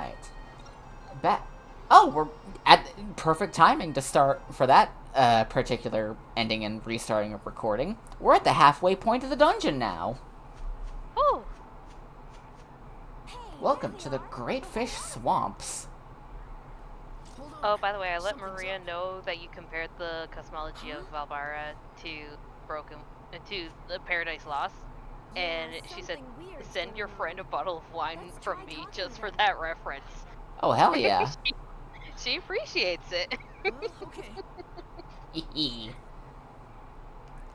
Alright. Back. Oh, we're at perfect timing to start for that particular ending and restarting of recording. We're at the halfway point of the dungeon now. Oh. Welcome to the Great Fish Swamps. Oh, by the way, I let Maria know that you compared the cosmology of Valbara to the Paradise Lost, and she said, "Send your friend a bottle of wine from me just for that reference." Oh, hell yeah. She appreciates it.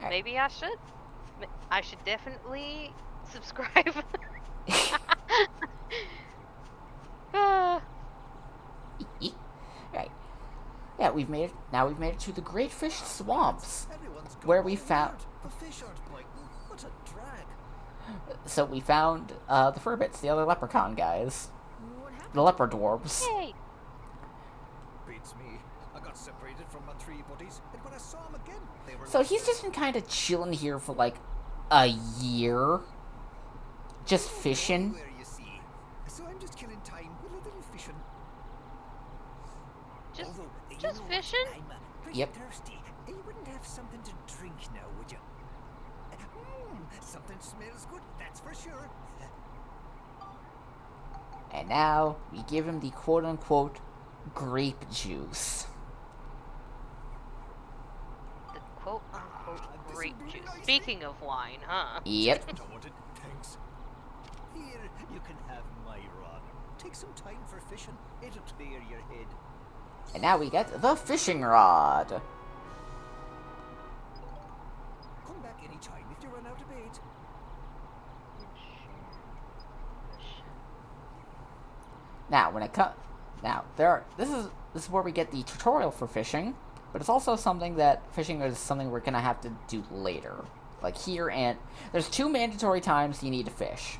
Maybe I should. I should definitely subscribe. Right. Yeah, we've made it. Now we've made it to the Great Fish Swamps, where we found. So we found the Furbits, the other leprechaun guys, the leper dwarves. Hey. Beats me. I got separated from my three buddies, and when I saw them again, they were. So he's just been kind of chilling here for like a year, just fishing. Where you see. So I'm just killing time with a little fishing. Just fishing? I'm pretty Yep. thirsty. You wouldn't have something to drink now, would you? Something smells good, that's for sure. And now we give him the quote-unquote grape juice. The quote-unquote grape juice. Speaking of wine, huh? Yep. Don't want it, thanks. Here, you can have my rod. Take some time for fishing. It'll clear your head. And now we get the fishing rod. Come back anytime if you run out of bait. Now, this is where we get the tutorial for fishing, but it's also something that fishing is something we're gonna have to do later. Like here, and there's 2 mandatory times you need to fish.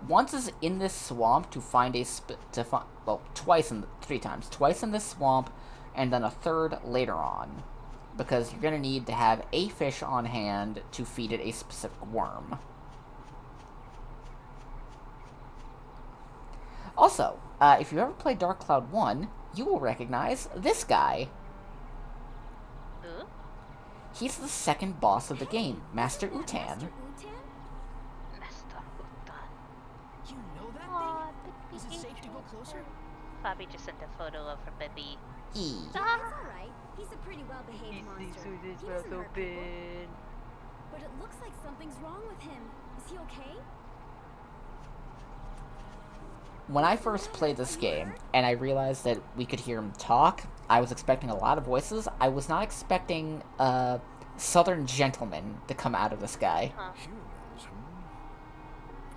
Once is in this swamp to find three times. Twice in this swamp, and then a third later on. Because you're gonna need to have a fish on hand to feed it a specific worm. Also, if you ever played Dark Cloud 1, you will recognize this guy. Huh? He's the second boss of the game, Master Utan. Master Utan. You know that Aw, thing? Is it safe to go closer? Bobby just sent a photo of her baby. E. That's alright. He's a pretty well-behaved monster. He doesn't hurt people. But it looks like something's wrong with him. Is he okay? When I first played this game, and I realized that we could hear him talk, I was expecting a lot of voices. I was not expecting a southern gentleman to come out of this guy. Huh. Humans,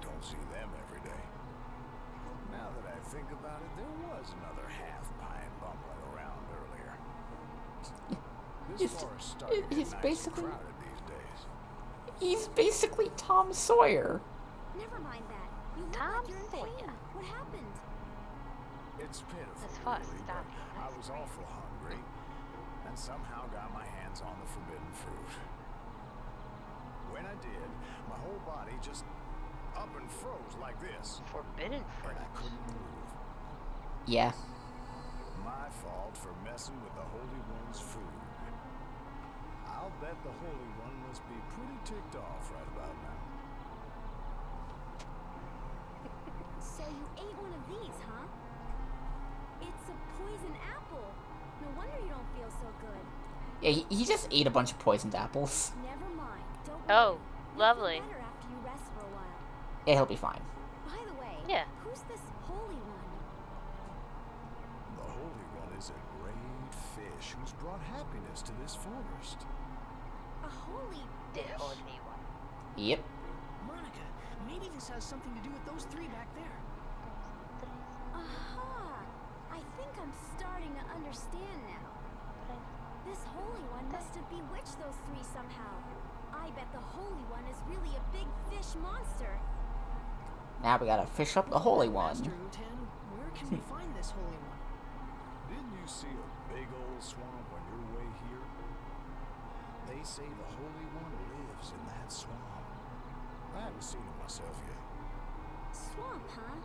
Don't see them every day. Now that I think about it, there was another half-pine bumbling around earlier. This forest started to he's get nice and basically- crowded these days. He's basically Tom Sawyer. Never mind that. You look Tom like you're in Sawyer. pain. What happened? It's pitiful, That's fast, really, stop. but I was awful hungry, and somehow got my hands on the forbidden fruit. When I did, my whole body just up and froze like this, Forbidden fruit. and I couldn't move. Yeah. My fault for messing with the Holy One's food. I'll bet the Holy One must be pretty ticked off right about now. So you ate one of these, huh? It's a poison apple. No wonder you don't feel so good. Yeah, he just ate a bunch of poisoned apples. Never mind. Don't Oh, worry. You'll lovely. feel better after you rest for a while. Yeah, he'll be fine. By the way, Yeah. who's this holy one? The Holy One is a great fish who's brought happiness to this forest. A holy The fish? only one. Yep. Monica, maybe this has something to do with those three back there. Aha! I think I'm starting to understand now. This Holy One must have bewitched those three somehow. I bet the Holy One is really a big fish monster. Now we gotta fish up the Holy Master One. Utan, where can we find this Holy One? Didn't you see a big old swamp on your way here? They say the Holy One lives in that swamp. I haven't seen it myself yet. Swamp, huh?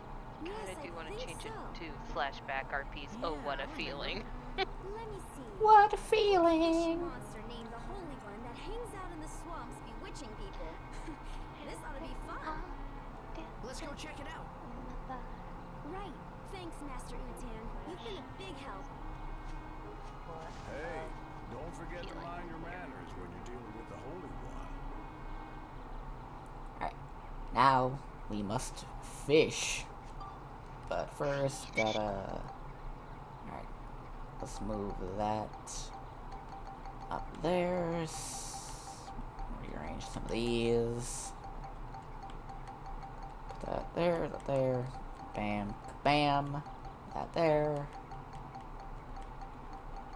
Yes, do want to change it to flashback RPs. Oh, what a feeling. Let me see. What a Fish feeling! monster named the Holy One that hangs out in the swamps bewitching people. This ought to be fun. Let's go check it out. Right. Thanks, Master Utan. You've been a big help. Hey, don't forget to mind your manners when you're dealing with the Holy One. Alright, now we must fish. But first, gotta... Alright, let's move that up there. Rearrange some of these. Put that there, that there. Bam, bam. That there.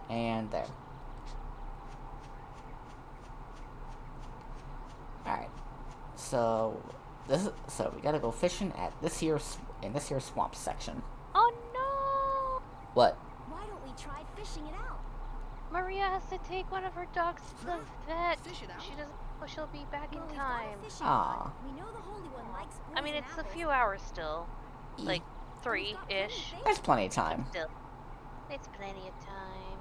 And there. Alright. So we gotta go fishing at in this here swamp section. Oh no! What? Why don't we try fishing it out? Maria has to take one of her dogs to the vet. Fish it out? She doesn't know she'll be back in Well, we've got a time. fishing Aw. rod. We know the Holy One likes I mean, poison it's a apples. few hours still. E. Like, And we've got plenty 3-ish. bait. There's plenty of time. Still. It's plenty of time.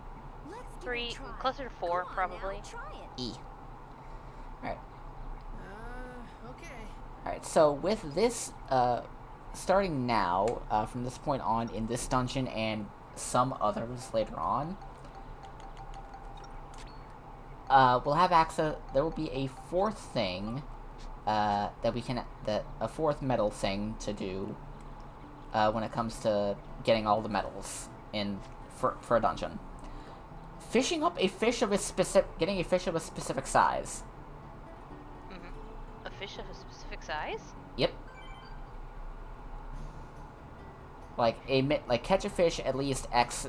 Let's give it a 3, try. closer to 4, Come on probably. Now, try it. E. Alright. Okay. Alright, so with this, starting now, from this point on in this dungeon and some others later on, we'll have access, there will be a fourth thing, a fourth medal thing to do, when it comes to getting all the medals for a dungeon. Getting a fish of a specific size. A fish of a specific size? Yep. Like catch a fish at least X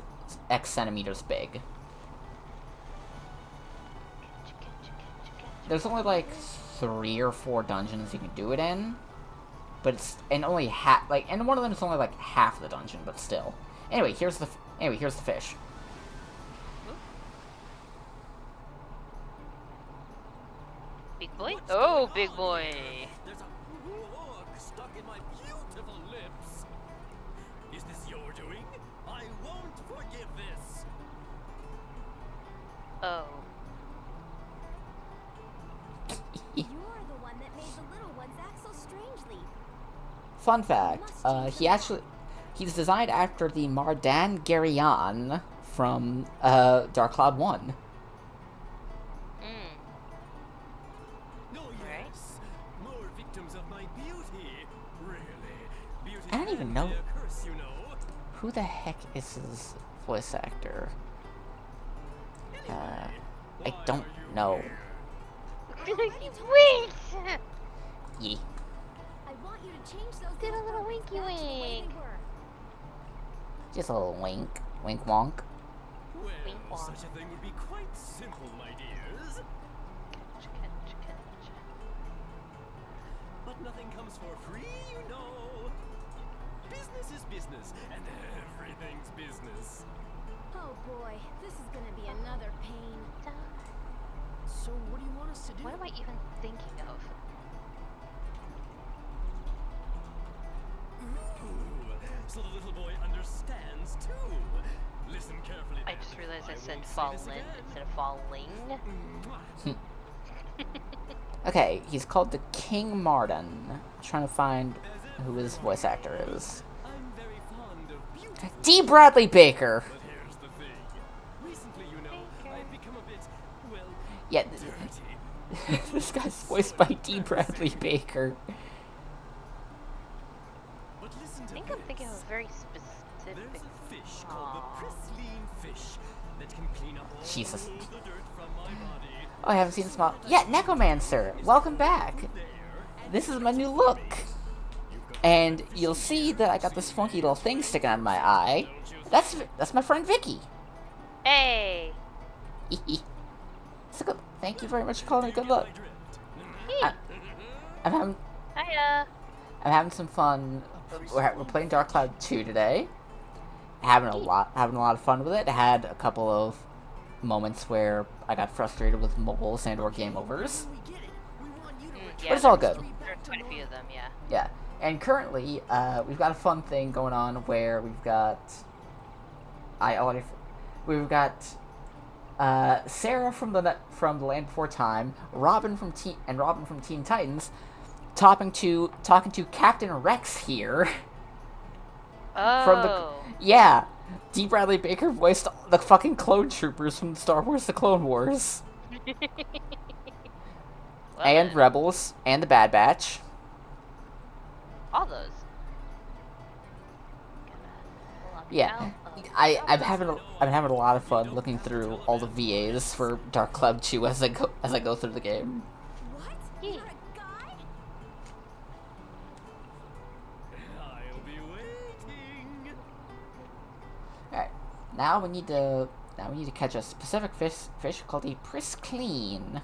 centimeters big. There's only like 3 or 4 dungeons you can do it in, but it's and one of them is only like half the dungeon, but still. Anyway, here's the fish. Big boy? Oh, big boy. There's a hook stuck in my beautiful lips. Is this your doing? I won't forgive this. Oh. You're the one that made the little ones act so strangely. Fun fact: he's designed after the Mardan Garyan from Dark Cloud 1. No, Right. yes. More victims of my beauty. Really. Beauty I don't even can know. be a curse, you know. Who the heck is his voice actor? I Why don't are you know. here? he winked! Yee. I want you to change those Did a little buttons winky back to the way they wink. were. Just a little wink. Wink wonk. Well, Wink wonk. such a thing would be quite simple, my dears. But nothing comes for free, you know. Business is business, and everything's business. Oh boy, this is gonna be another pain. So what do you want us to do? What am I even thinking of? Ooh, so the little boy understands too. Listen carefully. I then. just realized I won't said say fallen this again. instead of falling. Mwah. Okay, he's called the King Mardan. I'm trying to find who his voice actor is. I'm very fond of beauty. D. Bradley Baker. But here's the thing. Recently, you know, I've become a bit, well, Yeah, dirty. this guy's voiced by D. Bradley Baker. But listen I to think this. I'm thinking of a very specific. There's a fish called Aw. the Pristine Fish that can clean up all Jesus. the dirt from my body. Oh, I haven't seen this model. Yeah, Necromancer. Welcome back. There, This is my new look. And you'll see that I got this funky little thing sticking out of my eye. That's my friend Vicky. Hey! It's a good, thank you very much for calling it a good look. I- I'm having some fun. We're playing Dark Cloud 2 today. Having a lot of fun with it. I had a couple of moments where I got frustrated with mobiles and/or game overs. We get it. We want you to return Yeah, But it's all there's- good. There's quite a few of them, yeah. Yeah, And currently, we've got a fun thing going on where we've got Sarah from the Land Before Time, Robin from Teen Titans, talking to Captain Rex here. Oh. Yeah, D. Bradley Baker voiced the fucking clone troopers from Star Wars: The Clone Wars, and Rebels, and the Bad Batch. All those. Yeah, I'm having a lot of fun looking through all the VAs for Dark Cloud 2 as I go through the game. What? Yeah. You're a guy? I'll be waiting. Alright, now we need to catch a specific fish called a Priscleen.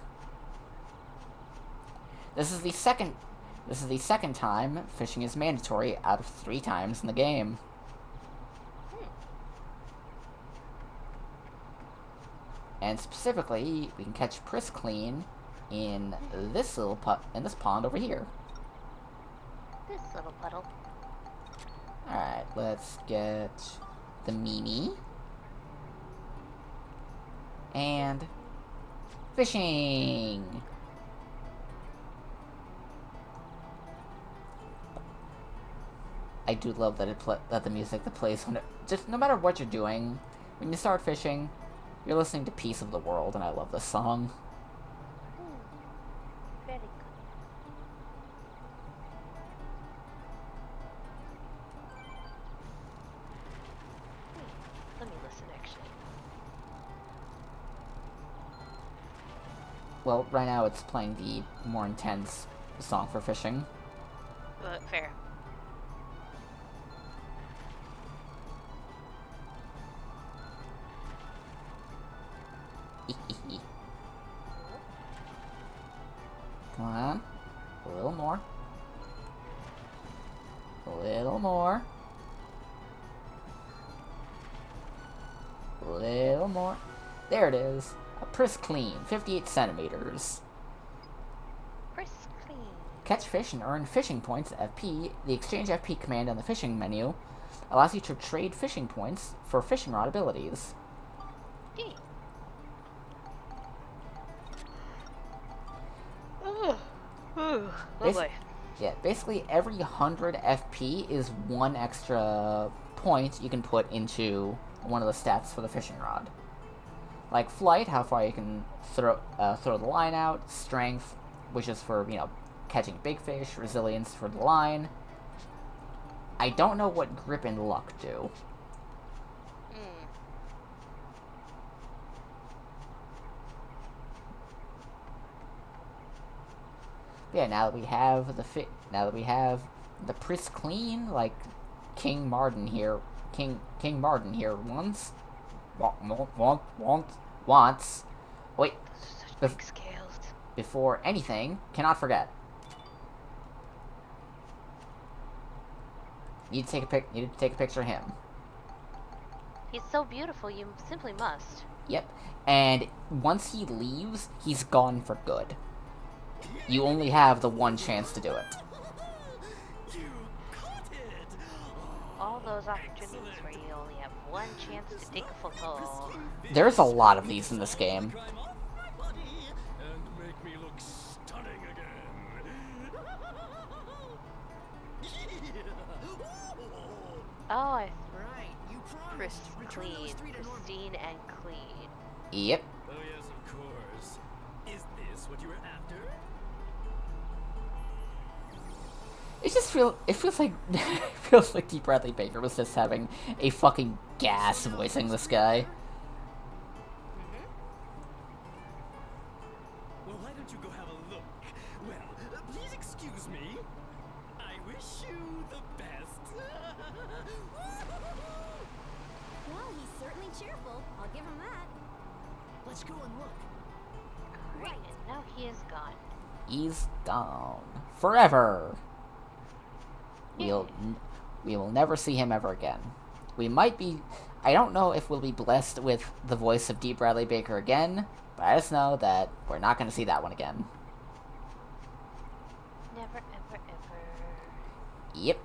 This is the second time fishing is mandatory out of 3 times in the game. And specifically, we can catch Priscleen in this pond over here. This little puddle. Alright, let's get the Mimi. And fishing! I do love that the music that plays when just no matter what you're doing, when you start fishing, you're listening to Peace of the World, and I love this song. Very good. Let me listen, actually. Well, right now it's playing the more intense song for fishing. Fair. Come on. A little more. A little more. A little more. There it is. A Priscleen, 58 centimeters. Priscleen. Catch fish and earn fishing points at FP. The Exchange FP command on the fishing menu allows you to trade fishing points for fishing rod abilities. Yay. Oh boy. Yeah, basically every 100 FP is 1 extra point you can put into one of the stats for the fishing rod. Like flight, how far you can throw the line out, strength, which is for, catching big fish, resilience for the line. I don't know what grip and luck do. Yeah, now that we have the Priscleen, like King Martin here wants. Wait, Such big scales. before anything, cannot forget. Need to take a picture of him. He's so beautiful, you simply must. Yep, and once he leaves, he's gone for good. You only have the one chance to do it. You caught it. All those opportunities where you only have one chance to take a photo. There's a lot of these in this game. Climb off my body and make me look stunning again. Oh, I Right, you promised. Return those Priscleen. 3 to normal. Pristine and clean. Yep. Oh yes, of course. Is this what you were after? It feels like D. Bradley Baker was just having a fucking gas voicing this guy. Well, why don't you go have a look? Well, please excuse me. I wish you the best. Well, he's certainly cheerful. I'll give him that. Let's go and look. Alright, and now he is gone. He's gone forever. We will never see him ever again. We might be. I don't know if we'll be blessed with the voice of D. Bradley Baker again, but I just know that we're not going to see that one again. Never, ever, ever. Yep.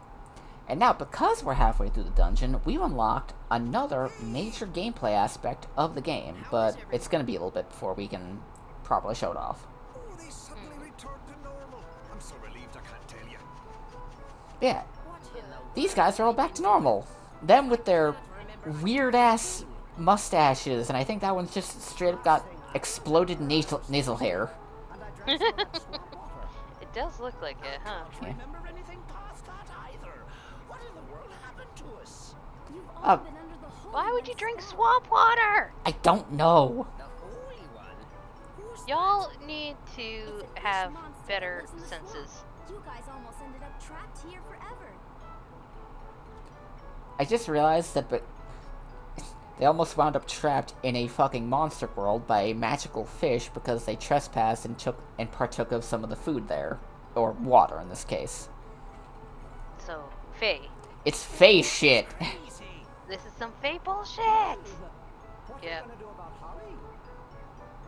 And now, because we're halfway through the dungeon, we've unlocked another major gameplay aspect of the game, but it's going to be a little bit before we can properly show it off. Oh, they suddenly returned to normal. I'm so relieved I can't tell you. Yeah, these guys are all back to normal. Them with their weird-ass mustaches, and I think that one's just straight up got exploded nasal hair. It does look like it, huh? Yeah. Remember anything past that either? What in the world happened to us? You've all Oh. been under the holy Why would you one drink so swamp water? I don't know. The Holy One? Who's Y'all need It's to a fish have monster that better lives in the swamp. senses. You guys almost ended up trapped here forever. I just realized that they almost wound up trapped in a fucking monster world by a magical fish because they trespassed and partook of some of the food there. Or water, in this case. So, Faye, It's Faye shit. crazy? this is some Faye bullshit! What Yeah. are we gonna do about Holly?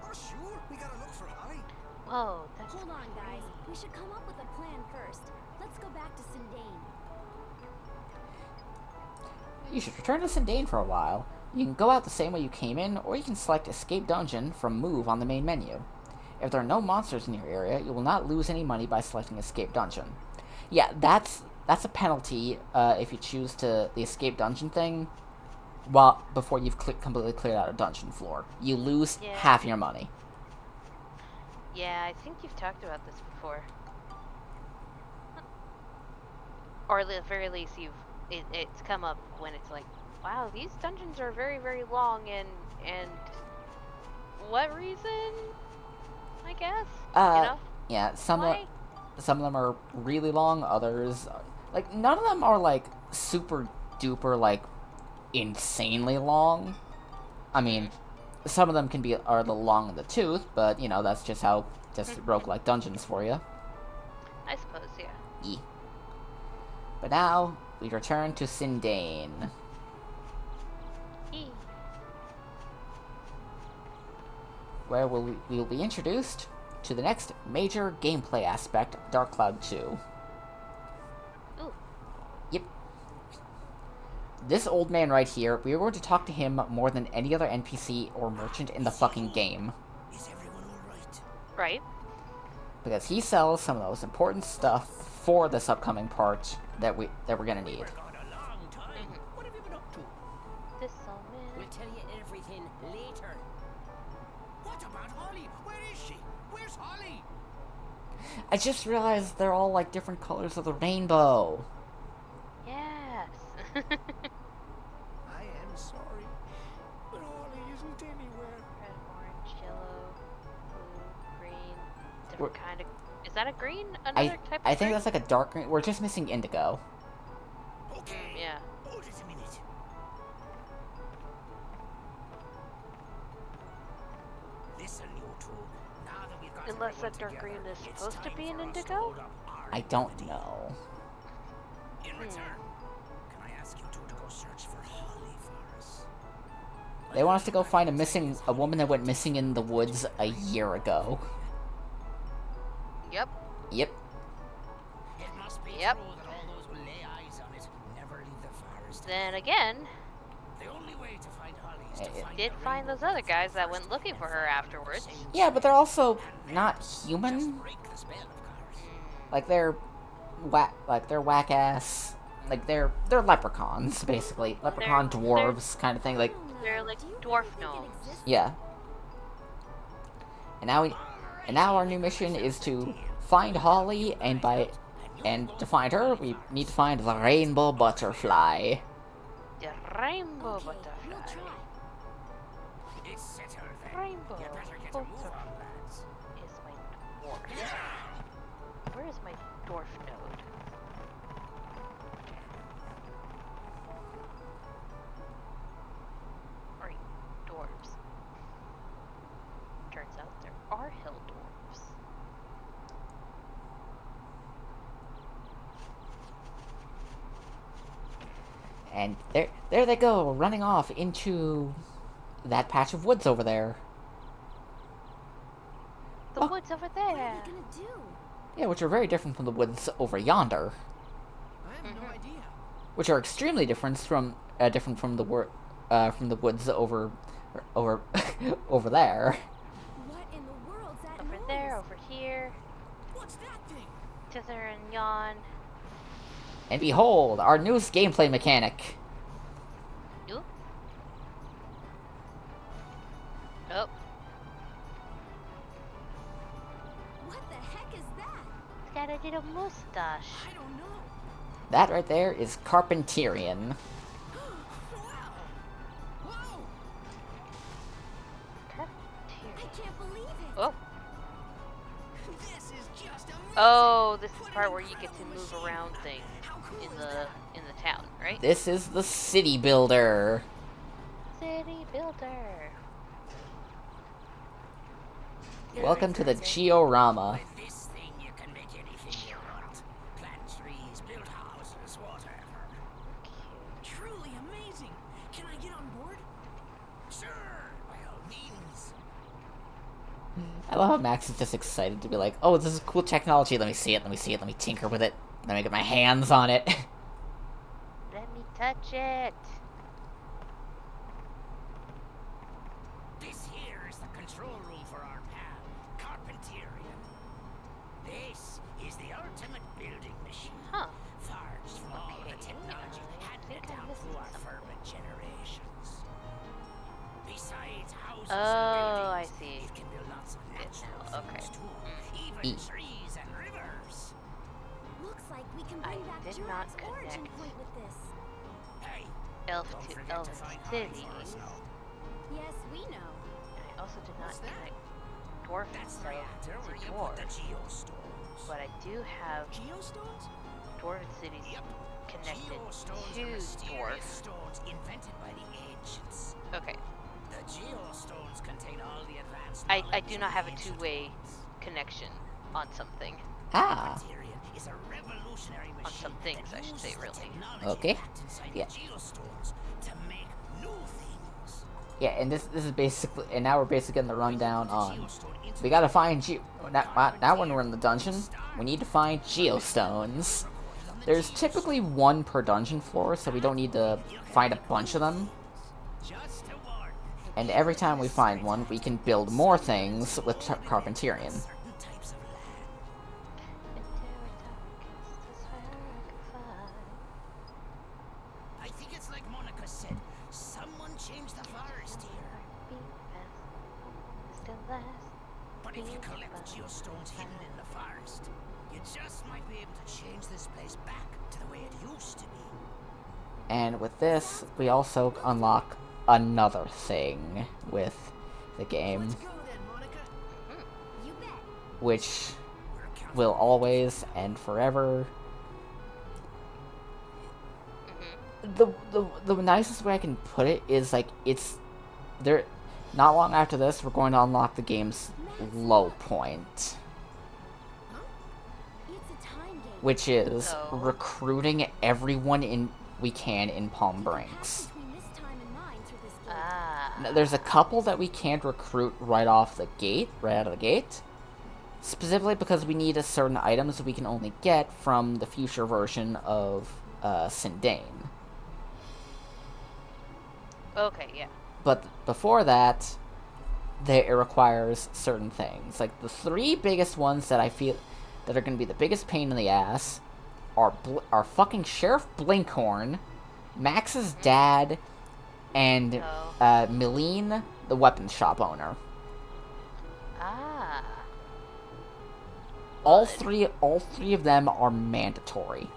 Oh, sure. We gotta look for Holly. Whoa, that's Hold on, guys. We should come up with a plan first. Let's go back to Sindane. You should return to Sindane for a while. You can go out the same way you came in, or you can select Escape Dungeon from Move on the main menu. If there are no monsters in your area, you will not lose any money by selecting Escape Dungeon. Yeah, that's a penalty if you choose the Escape Dungeon thing before you've completely cleared out a dungeon floor. You lose Yeah. half your money. Yeah, I think you've talked about this before. Or at the very least, it's come up when it's like, wow, these dungeons are very, very long, and what reason? I guess. You know? Yeah, Why? some of them are really long, others like none of them are like super duper like insanely long. I mean, some of them are a little long in the tooth, but you know, that's just how roguelike dungeons for you. I suppose, yeah. Yeah. But now we return to Sindane, Eee. where we will be introduced to the next major gameplay aspect of Dark Cloud 2. Ooh. Yep. This old man right here, we are going to talk to him more than any other NPC or merchant in the fucking game. Is everyone all right? Right. Because he sells some of the most important stuff for this upcoming part that we're gonna need. We're gone a long time. What have you been up to? This old man. We'll tell you everything later. What about Holly? Where is she? Where's Holly? I just realized they're all like different colors of the rainbow. Yes. I am sorry, but Holly isn't anywhere. Red, orange, yellow, blue, green. Different We're- kind of. Is that a green? Another type of I think green? that's like a dark green. We're just missing indigo. Okay. Yeah. Hold it a minute. Listen, you two. Now that we've got Unless everyone that dark together, green is it's supposed to time be an for us to indigo? hold up our I don't end. know. In return, can I ask you two to go search for Holly for us? They want us to go find a woman that went missing in the woods a year ago. Yep. Yep. It must be Yep. true that all those who lay eyes on it never leave the forest. Then again, The only way to find Holly is to It find did the find rainbow those other first guys that and went looking for her follow afterwards. the same Yeah, but they're also not Just human. break the spell, of course. Like they're whack ass. Like they're leprechauns basically. Leprechaun They're- dwarves kind of thing. Like They're like Do you dwarf really think it gnomes. exists? yeah. And now our new mission is to find Holly, and to find her we need to find the rainbow butterfly. The rainbow Okay, we'll butterfly. try. It's settled then. Rainbow You better get a move butterfly on, lads. is my dwarf. Where is my dwarf node? Right, dwarves. Turns out there are hill dwarves. And there they go, running off into that patch of woods over there. The Oh. woods over What are there. we gonna do? Yeah, which are very different from the woods over yonder. Well, which are extremely different from the woods over over there. What in the world's that Over noise? there, over here. What's that thing? Tither and yawn. And behold, our newest gameplay mechanic. You? Oh, What the heck is that? it's got a little mustache. I don't know. That right there is Carpenterian. Wow. Whoa. I can't believe it. Oh, This is just amazing. oh, this is the part where you get to move around things How cool in is the that? town, right? This is the city builder. City builder. Welcome to the Georama. With this thing, you can make anything you want. Plant trees, build houses, whatever. Truly amazing. Can I get on board? Sure, by all means. I love how Max is just excited to be like, oh, this is cool technology. Let me see it. Let me see it. Let me tinker with it. Let me get my hands on it. Let me touch it. This here is the control room for our pal, Carpenterian. This is the ultimate building machine. Huh. Forged from all the Okay, technology I handed think I'm down missing through our something. fervent generations. Besides houses Oh, and I buildings, see. it can build lots of It natural now, okay. things too. Even E. trees and rivers. Looks like we can I bring back did not Jurak's origin connect. point with this. Hey, Elf don't to forget elf to find honey for us cities. now. Yes, we know. I also did not What's that? connect dwarf That's the cells reactor where to you put the dwarves, geostones. but I do have Geostones? dwarven cities Yep. connected Geostones to are mysterious dwarf. stones invented by the ancients. Okay, The geostones contain all the advanced I knowledge do of not the have a ancient two-way ones. connection on something. Ah. Carpenterian is a revolutionary machine On some things, that I should say, uses the really. technology Okay. packed inside Yeah. the geostones to make new things. Yeah, and this is basically, and now we're basically getting the rundown on. Geostone into We gotta find now when we're in the dungeon, we need to find geostones. There's typically one per dungeon floor, so we don't need to find a bunch of them. just to warn you. And every time we find one, we can build more things with Carpenterian. Certain types of land. I think it's like Monica said. Someone changed the forest here. But if you collect geostones hidden in the forest, you just might be able to change this place back to the way it used to be. And with this, we also unlock another thing with the game, Let's go then, Monica. You bet. which We're accounting will always and forever. The nicest way I can put it is like it's there. Not long after this, we're going to unlock the game's low point, It's a time game. which is So- recruiting everyone we can in Palm Path Brinks. between this time and mine through this gate. Ah. Now, there's a couple that we can't recruit right off the gate, right out of the gate. Specifically because we need a certain items we can only get from the future version of Sindane. Okay, yeah. But before that, it requires certain things. Like the three biggest ones that I feel that are going to be the biggest pain in the ass are fucking Sheriff Blinkhorn, Max's dad, and Oh. Milene, the weapons shop owner. Ah. All Blood. three of them are mandatory.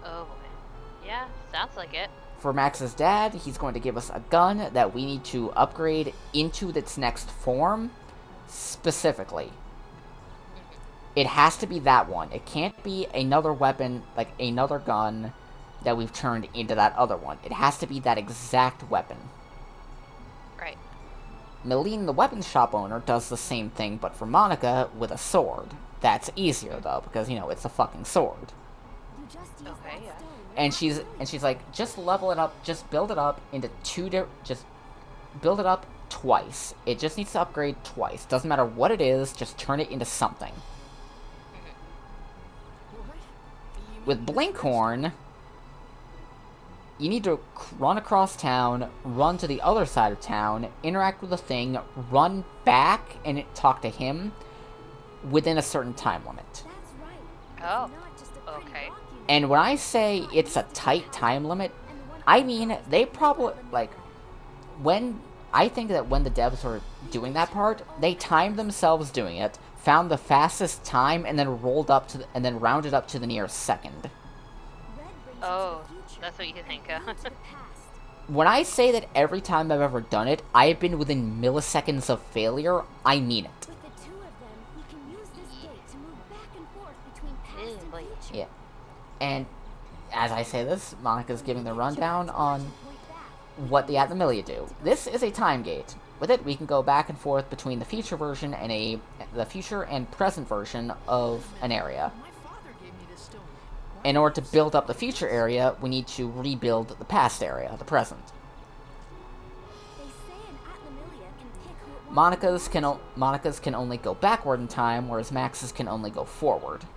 Oh boy. Yeah, sounds like it. For Max's dad, he's going to give us a gun that we need to upgrade into its next form, specifically. It has to be that one. It can't be another weapon, like another gun, that we've turned into that other one. It has to be that exact weapon. Right. Milene, the weapons shop owner, does the same thing, but for Monica, with a sword. That's easier, though, because, you know, it's a fucking sword. You just use Okay, that yeah. stone. And she's like, just level it up, just build it up into just build it up twice. It just needs to upgrade twice. Doesn't matter what it is, just turn it into something. What? You With Blinkhorn, you need to run across town, run to the other side of town, interact with the thing, run back, and talk to him within a certain time limit. That's right. Oh, It's not just a pretty okay. rock you And when I say it's a tight time limit, I mean they probably, like, I think that when the devs were doing that part, they timed themselves doing it, found the fastest time, and then rounded up to the nearest second. Red brings you to the Oh, future, that's what you and think, blue huh? to the past. When I say that every time I've ever done it, I have been within milliseconds of failure, I mean it. With the two of them, you can use this gate to move back and forth between past and boy. future. Yeah. And as I say this, Monica's giving the rundown on what the Atlamillia do. This is a time gate. With it, we can go back and forth between the future version and the future and present version of an area. My father gave me this stone. In order to build up the future area, we need to rebuild the past area, the present. They say an Atlamillia can pick who it wants to belong to. Monica's can only go backward in time, whereas Max's can only go forward. It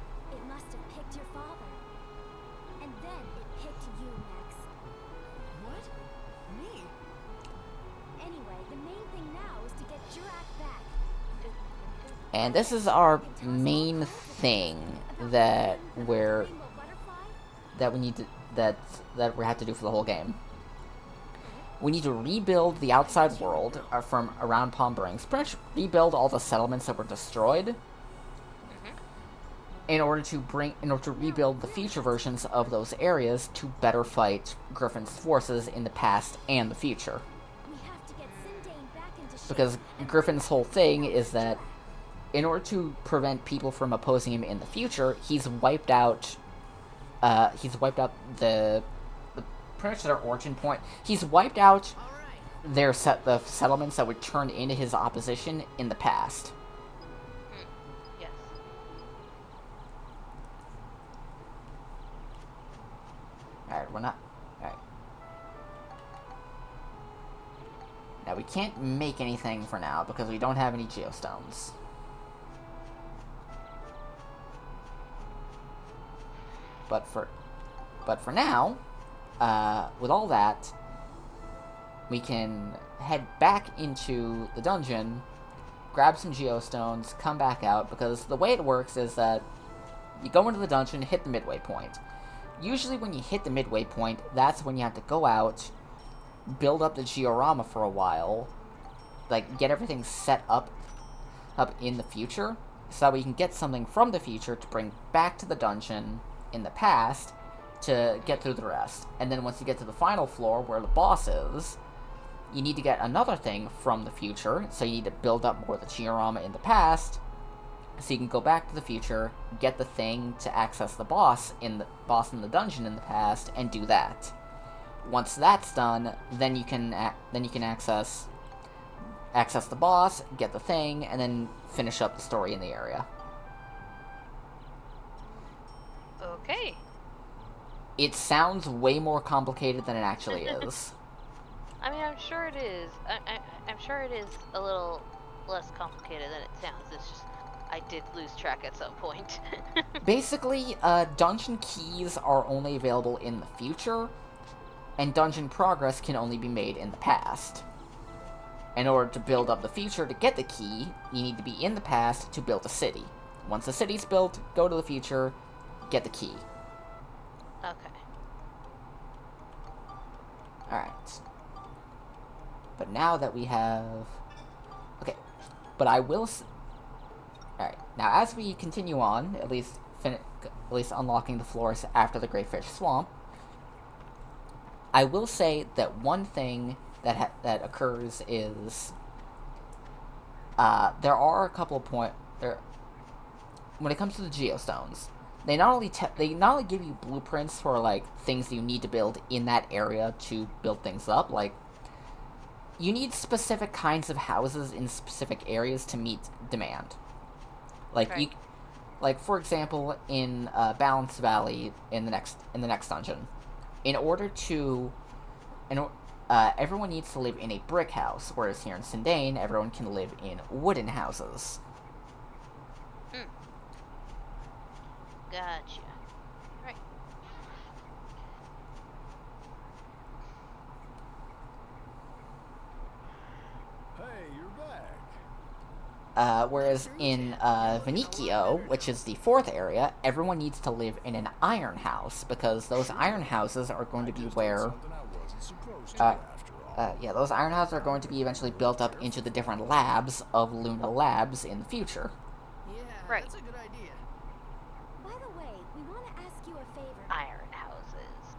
must have picked your father. And then it picked you, Max. What? Me? Anyway, the main thing now is to get Jurak back. And this is our main thing that Rainbow Butterfly? we have to do for the whole game. We need to rebuild the outside world from around Palm Springs. Pretty much rebuild all the settlements that were destroyed. In order to rebuild the future versions of those areas to better fight Griffin's forces in the past and the future. We have to get Sindane back into shape. Because Griffin's whole thing is that in order to prevent people from opposing him in the future, he's wiped out the pretty much their origin point. He's wiped out All right. the settlements that would turn into his opposition in the past. Yes. Alright, we're not... Alright. Now, we can't make anything for now, because we don't have any geostones. But for now, with all that, we can head back into the dungeon, grab some geostones, come back out, because the way it works is that you go into the dungeon, hit the midway point. Usually when you hit the midway point, that's when you have to go out, build up the georama for a while, like, get everything set up in the future, so that we can get something from the future to bring back to the dungeon in the past to get through the rest. And then once you get to the final floor, where the boss is, you need to get another thing from the future, so you need to build up more of the georama in the past, so you can go back to the future, get the thing to access the boss in the dungeon in the past, and do that. Once that's done, then you can access the boss, get the thing, and then finish up the story in the area. Okay. It sounds way more complicated than it actually is. I mean, I'm sure it is. I'm sure it is a little less complicated than it sounds. It's just I did lose track at some point. Basically, dungeon keys are only available in the future, and dungeon progress can only be made in the past. In order to build up the future to get the key, you need to be in the past to build a city. Once the city's built, go to the future, get the key. Okay. Alright. But now that we have... Okay. But I will... Alright. Now, as we continue on, at least unlocking the floors after the Greyfish Swamp, I will say that one thing that occurs is... there are a couple of points... When it comes to the geostones, they not only give you blueprints for, like, things you need to build in that area to build things up, like, you need specific kinds of houses in specific areas to meet demand. Like, Right. Like, for example, in Balance Valley in the next dungeon, everyone needs to live in a brick house, whereas here in Sindane, everyone can live in wooden houses. Gotcha. Right. Whereas in Venicchio, which is the fourth area, everyone needs to live in an iron house, because those iron houses are going to be where... Something I wasn't supposed to, after all. yeah, those iron houses are going to be eventually built up into the different labs of Luna Labs in the future. Yeah, Right. that's a good idea. By the way, we want to ask you a favor. Iron houses.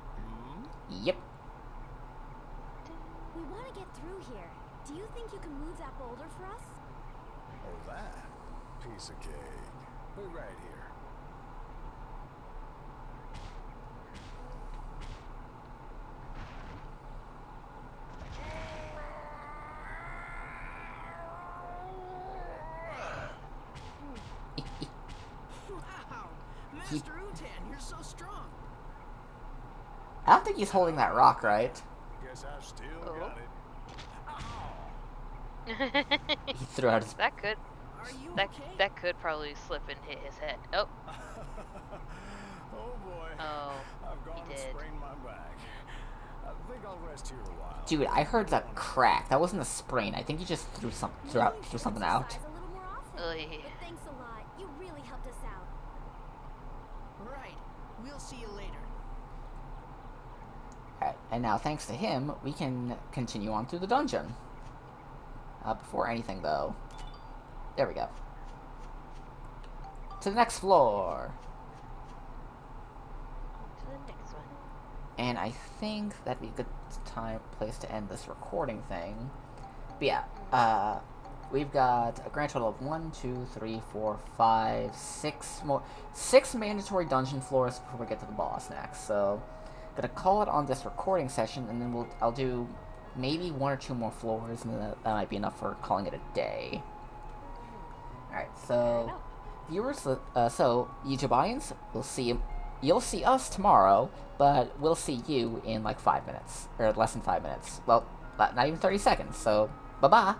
Yep. We want to get through here. Do you think you can move that boulder for us? Oh, that piece of cake. Wait right here. Wow, Master Utan, you're so strong. I don't think he's holding that rock, right? Guess I've still Oh. got it. He threw out his... That could Are you that okay? that could probably slip and hit his head. Oh, Oh boy. oh, I've gone he and did. sprained my back. I think I'll rest here a while. Dude, I heard that crack. That wasn't a sprain. I think he just threw Maybe we should something out. exercise a little more often. Oy. But thanks a lot. You really helped us out. Right. We'll see you later. Alright, and now thanks to him, we can continue on through the dungeon. Before anything, though. There we go. To the next floor. to the next one. And I think that'd be a good place to end this recording thing. But yeah, we've got a grand total of 1, 2, 3, 4, 5, 6 mandatory dungeon floors before we get to the boss next. So, gonna call it on this recording session, and then I'll do maybe 1 or 2 more floors, and then that might be enough for calling it a day. Alright, so viewers, so YouTube audience, you'll see us tomorrow, but we'll see you in like 5 minutes, or less than 5 minutes. Well, not even 30 seconds, so bye-bye.